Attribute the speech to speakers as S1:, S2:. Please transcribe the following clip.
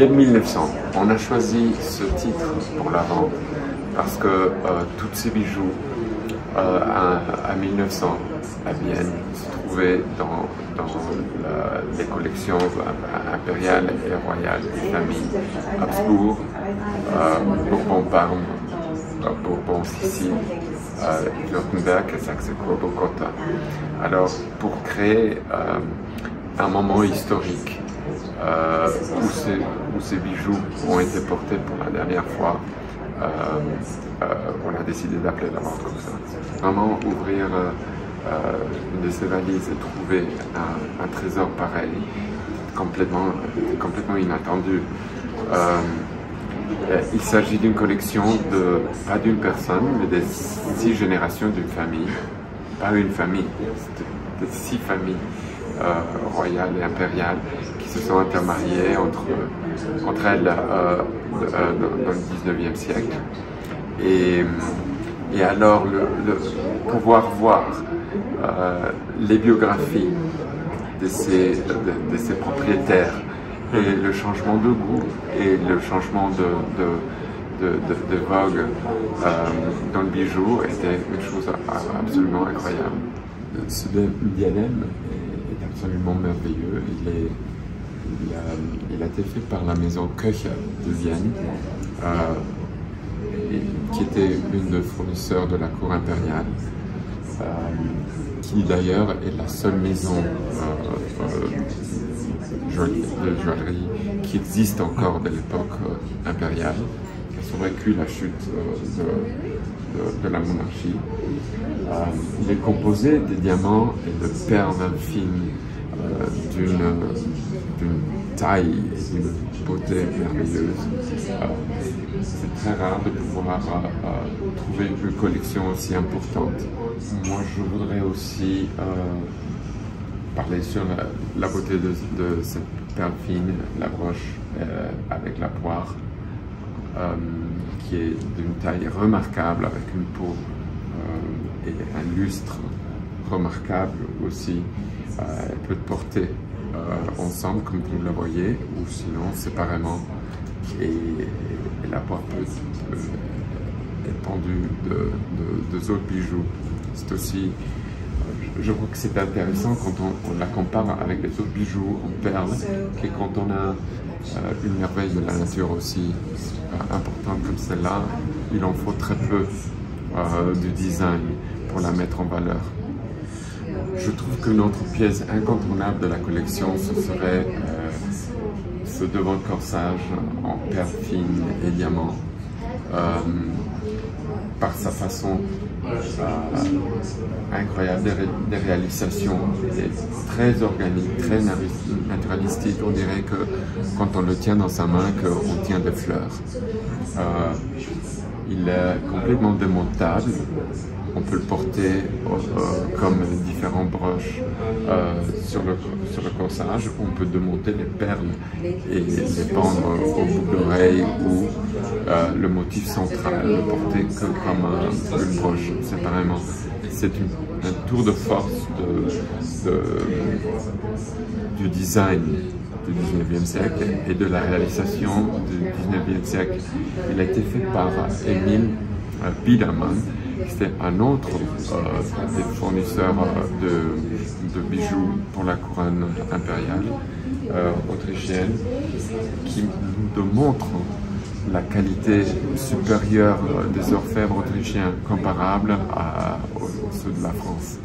S1: vient de 1900. On a choisi ce titre pour la vente parce que tous ces bijoux à 1900 à Vienne se trouvaient dans les collections impériales et royales des familles Habsbourg, Bourbon-Parme, Bourbon-Sicile, Württemberg et Saxe-Coburg-Gotha. Alors, pour créer un moment historique où ces bijoux ont été portés pour la dernière fois, on a décidé d'appeler la vente comme ça. Vraiment ouvrir une de ces valises et trouver un trésor pareil, complètement inattendu. Il s'agit d'une collection pas d'une personne, mais des 6 générations d'une famille. Pas une famille, de 6 familles royales et impériales qui se sont intermariées entre elles dans le 19e siècle. Et alors, pouvoir voir les biographies de ces propriétaires et le changement de goût et le changement de vogue dans le bijou était une chose absolument incroyable. Ce diadème est absolument merveilleux. Il a été fait par la maison Köcher de Vienne, qui était une des fournisseurs de la cour impériale, qui d'ailleurs est la seule maison de joaillerie qui existe encore de l'époque impériale, qui a survécu la chute de la monarchie. Il est composé des diamants et de perles fines d'une taille et d'une beauté merveilleuse. C'est très rare de pouvoir trouver une collection aussi importante. Moi, je voudrais aussi parler sur la beauté de cette perle fine, la broche avec la poire, qui est d'une taille remarquable, avec une peau et un lustre remarquable aussi. Elle peut être portée ensemble, comme vous la voyez, ou sinon séparément. Et la poire peut être pendue de autres bijoux. C'est aussi, je crois que c'est intéressant quand on la compare avec les autres bijoux en perles, et quand on a une merveille de la nature aussi importante comme celle-là, il en faut très peu du design pour la mettre en valeur. Je trouve que notre pièce incontournable de la collection, ce serait ce devant de corsage en perles fines et diamants, par sa façon incroyable des réalisations, très organique, très naturalistique. On dirait que quand on le tient dans sa main, qu'on tient des fleurs. Il est complètement démontable. On peut le porter comme différents broches sur le corsage. On peut démonter les perles et les pendre au bout d'oreille ou le motif central, le porter comme une broche séparément. C'est un tour de force du design du 19e siècle et de la réalisation du 19e siècle. Il a été fait par Emil Biedermann. C'était un autre des fournisseurs de bijoux pour la couronne impériale autrichienne, qui nous montre la qualité supérieure des orfèvres autrichiens comparables à ceux de la France.